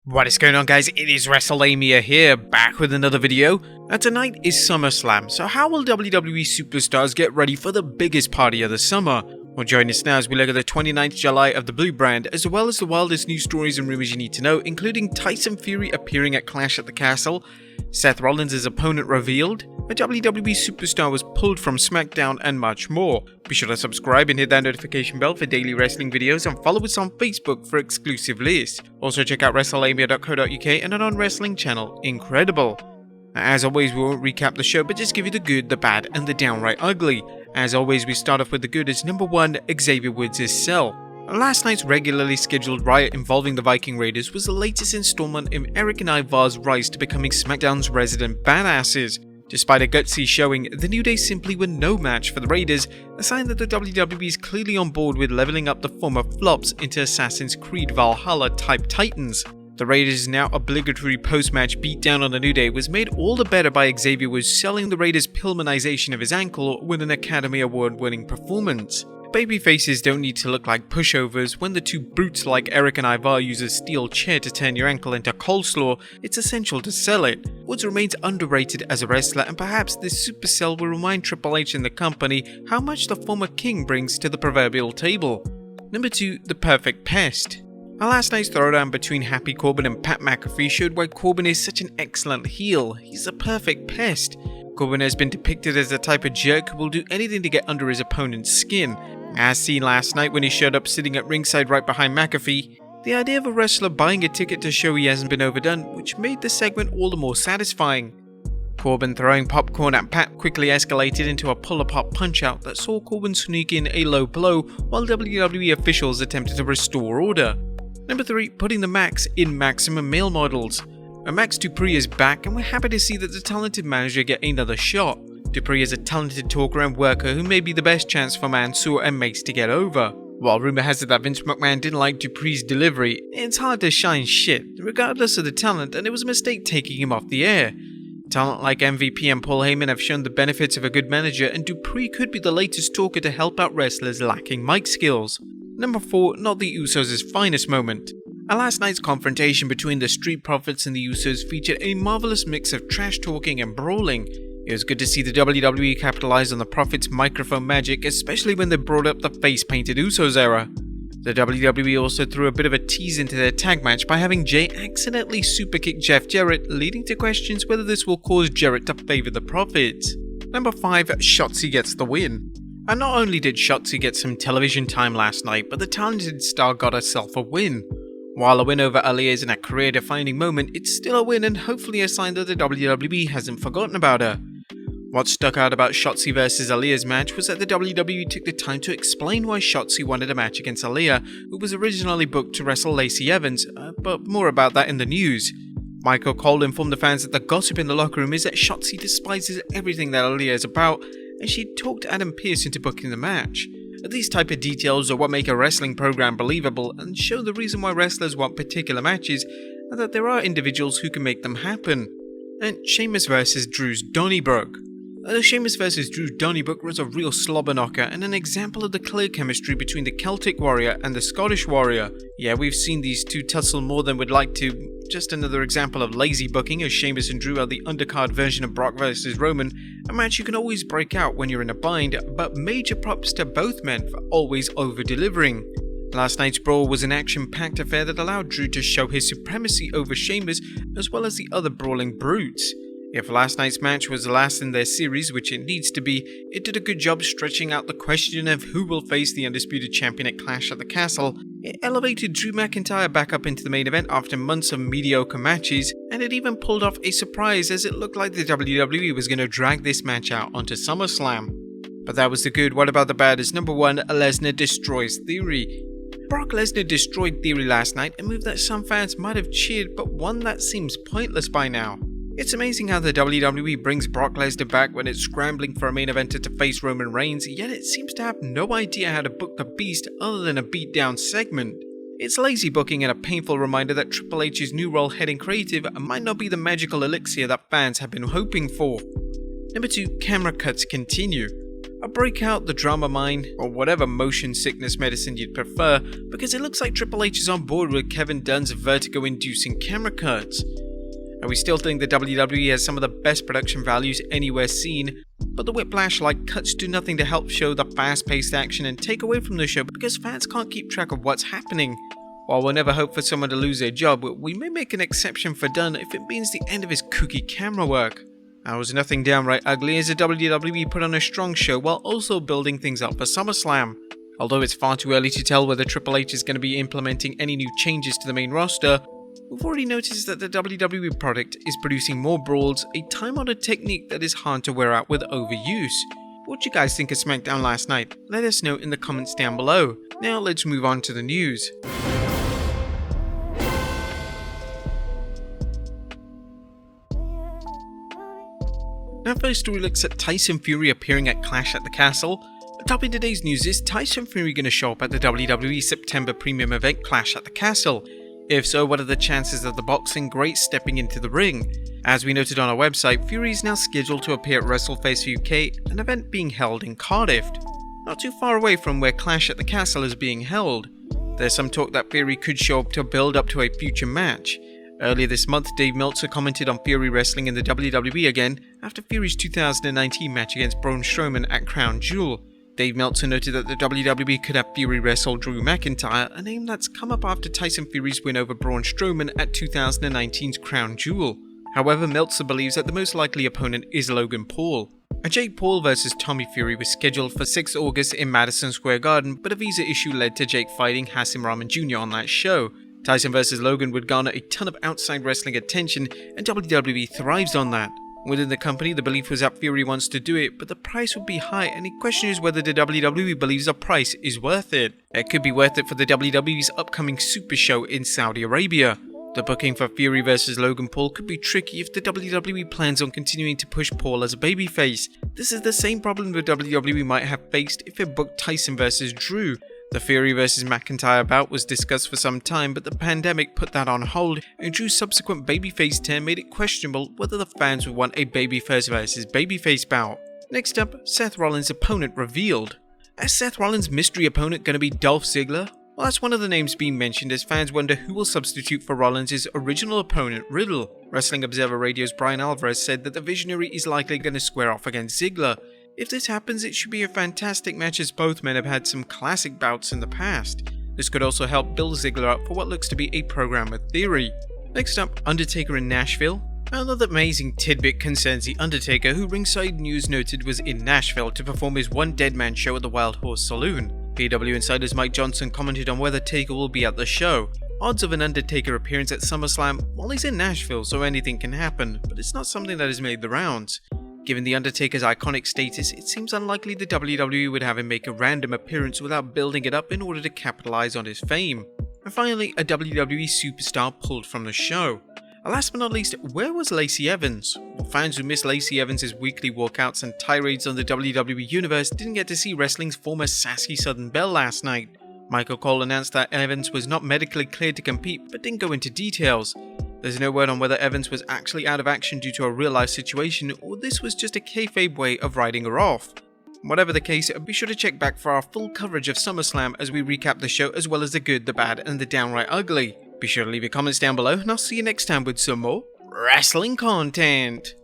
What is going on, guys? It is Wrestlelamia here, back with another video. And tonight is SummerSlam, so how will WWE Superstars get ready for the biggest party of the summer? Well, join us now as we look at the 29th July of the Blue brand, as well as the wildest news stories and rumors you need to know, including Tyson Fury appearing at Clash at the Castle, Seth Rollins' opponent revealed, a WWE Superstar was pulled from Smackdown, and much more. Be sure to subscribe and hit that notification bell for daily wrestling videos, and follow us on Facebook for exclusive lists. Also check out Wrestlelamia.co.uk and our non-wrestling channel, Incredible. As always, we won't recap the show, but just give you the good, the bad, and the downright ugly. As always, we start off with the good as number 1, Xavier Woods' sell. Last night's regularly scheduled riot involving the Viking Raiders was the latest installment in Eric and Ivar's rise to becoming SmackDown's resident badasses. Despite a gutsy showing, the New Day simply were no match for the Raiders, a sign that the WWE is clearly on board with leveling up the former flops into Assassin's Creed Valhalla type titans. The Raiders' now obligatory post-match beatdown on the New Day was made all the better by Xavier Woods selling the Raiders' Pillmanization of his ankle with an Academy Award-winning performance. Babyfaces don't need to look like pushovers. When the two brutes like Eric and Ivar use a steel chair to turn your ankle into coleslaw, it's essential to sell it. Woods remains underrated as a wrestler, and perhaps this super sell will remind Triple H and the company how much the former king brings to the proverbial table. Number 2, the perfect pest. Our last night's throwdown between Happy Corbin and Pat McAfee showed why Corbin is such an excellent heel. He's a perfect pest. Corbin has been depicted as the type of jerk who will do anything to get under his opponent's skin. As seen last night when he showed up sitting at ringside right behind McAfee, the idea of a wrestler buying a ticket to show he hasn't been overdone, which made the segment all the more satisfying. Corbin throwing popcorn at Pat quickly escalated into a pull-apart punch-out that saw Corbin sneak in a low blow while WWE officials attempted to restore order. Number 3, putting the Max in Maximum Male Models. Max Dupree is back, and we're happy to see that the talented manager get another shot. Dupree is a talented talker and worker who may be the best chance for Mansoor and Mace to get over. While rumor has it that Vince McMahon didn't like Dupree's delivery, it's hard to shine shit, regardless of the talent, and it was a mistake taking him off the air. Talent like MVP and Paul Heyman have shown the benefits of a good manager, and Dupree could be the latest talker to help out wrestlers lacking mic skills. Number 4, not the Usos' finest moment. Our last night's confrontation between the Street Profits and the Usos featured a marvelous mix of trash talking and brawling. It was good to see the WWE capitalize on the Profits' microphone magic, especially when they brought up the face-painted Usos era. The WWE also threw a bit of a tease into their tag match by having Jay accidentally superkick Jeff Jarrett, leading to questions whether this will cause Jarrett to favor the Profits. Number 5, Shotzi gets the win. And not only did Shotzi get some television time last night, but the talented star got herself a win. While a win over Aaliyah isn't a career-defining moment, it's still a win and hopefully a sign that the WWE hasn't forgotten about her. What stuck out about Shotzi vs Aaliyah's match was that the WWE took the time to explain why Shotzi wanted a match against Aaliyah, who was originally booked to wrestle Lacey Evans, but more about that in the news. Michael Cole informed the fans that the gossip in the locker room is that Shotzi despises everything that Aaliyah is about, and she talked Adam Pearce into booking the match. These type of details are what make a wrestling program believable and show the reason why wrestlers want particular matches, and that there are individuals who can make them happen. And Sheamus vs Drew's Donnybrook. Sheamus vs Drew Donnybrook was a real slobber knocker and an example of the clear chemistry between the Celtic Warrior and the Scottish Warrior. Yeah, we've seen these two tussle more than we'd like to. Just another example of lazy booking, as Sheamus and Drew are the undercard version of Brock vs Roman, a match you can always break out when you're in a bind, but major props to both men for always over-delivering. Last night's brawl was an action-packed affair that allowed Drew to show his supremacy over Sheamus as well as the other brawling brutes. If last night's match was the last in their series, which it needs to be, it did a good job stretching out the question of who will face the undisputed champion at Clash at the Castle. It elevated Drew McIntyre back up into the main event after months of mediocre matches, and it even pulled off a surprise as it looked like the WWE was going to drag this match out onto SummerSlam. But that was the good. What about the bad? As number 1, Lesnar destroys Theory. Brock Lesnar destroyed Theory last night, a move that some fans might have cheered, but one that seems pointless by now. It's amazing how the WWE brings Brock Lesnar back when it's scrambling for a main eventer to face Roman Reigns, yet it seems to have no idea how to book the beast other than a beatdown segment. It's lazy booking and a painful reminder that Triple H's new role heading creative might not be the magical elixir that fans have been hoping for. Number 2, camera cuts continue. I'll break out the Dramamine or whatever motion sickness medicine you'd prefer, because it looks like Triple H is on board with Kevin Dunn's vertigo-inducing camera cuts. And we still think the WWE has some of the best production values anywhere seen, but the whiplash-like cuts do nothing to help show the fast-paced action and take away from the show because fans can't keep track of what's happening. While we'll never hope for someone to lose their job, we may make an exception for Dunn if it means the end of his kooky camera work. There was nothing downright ugly as the WWE put on a strong show while also building things up for SummerSlam. Although it's far too early to tell whether Triple H is going to be implementing any new changes to the main roster, we've already noticed that the WWE product is producing more brawls, a time-honored technique that is hard to wear out with overuse. What do you guys think of Smackdown last night? Let us know in the comments down below. Now let's move on to the news. Now first we looks at Tyson Fury appearing at Clash at the Castle. Topping today's news is Tyson Fury going to show up at the WWE September premium event Clash at the Castle? If so, what are the chances of the boxing great stepping into the ring? As we noted on our website, Fury is now scheduled to appear at WrestleFest UK, an event being held in Cardiff, not too far away from where Clash at the Castle is being held. There's some talk that Fury could show up to build up to a future match. Earlier this month, Dave Meltzer commented on Fury wrestling in the WWE again after Fury's 2019 match against Braun Strowman at Crown Jewel. Dave Meltzer noted that the WWE could have Fury wrestle Drew McIntyre, a name that's come up after Tyson Fury's win over Braun Strowman at 2019's Crown Jewel. However, Meltzer believes that the most likely opponent is Logan Paul. A Jake Paul vs Tommy Fury was scheduled for 6 August in Madison Square Garden, but a visa issue led to Jake fighting Hassim Rahman Jr. on that show. Tyson vs Logan would garner a ton of outside wrestling attention, and WWE thrives on that. Within the company, the belief was that Fury wants to do it, but the price would be high, and the question is whether the WWE believes the price is worth it. It could be worth it for the WWE's upcoming Super Show in Saudi Arabia. The booking for Fury vs Logan Paul could be tricky if the WWE plans on continuing to push Paul as a babyface. This is the same problem the WWE might have faced if it booked Tyson vs Drew. The Fury vs McIntyre bout was discussed for some time, but the pandemic put that on hold, and Drew's subsequent babyface turn made it questionable whether the fans would want a babyface versus babyface bout. Next up, Seth Rollins' opponent revealed. Is Seth Rollins' mystery opponent going to be Dolph Ziggler? Well, that's one of the names being mentioned as fans wonder who will substitute for Rollins' original opponent, Riddle. Wrestling Observer Radio's Brian Alvarez said that the Visionary is likely going to square off against Ziggler. If this happens, it should be a fantastic match as both men have had some classic bouts in the past. This could also help build Ziggler up for what looks to be a program with Theory. Next up, Undertaker in Nashville. Another amazing tidbit concerns the Undertaker, who Ringside News noted was in Nashville to perform his One Dead Man show at the Wild Horse Saloon. PW Insider's Mike Johnson commented on whether Taker will be at the show. Odds of an Undertaker appearance at SummerSlam, well, he's in Nashville, so anything can happen, but it's not something that has made the rounds. Given the Undertaker's iconic status, it seems unlikely the WWE would have him make a random appearance without building it up in order to capitalize on his fame. And finally, a WWE Superstar pulled from the show. Last but not least, where was Lacey Evans? Well, fans who missed Lacey Evans' weekly walkouts and tirades on the WWE Universe didn't get to see wrestling's former sassy Southern Belle last night. Michael Cole announced that Evans was not medically cleared to compete, but didn't go into details. There's no word on whether Evans was actually out of action due to a real-life situation, or this was just a kayfabe way of writing her off. Whatever the case, be sure to check back for our full coverage of SummerSlam as we recap the show as well as the good, the bad, and the downright ugly. Be sure to leave your comments down below, and I'll see you next time with some more wrestling content.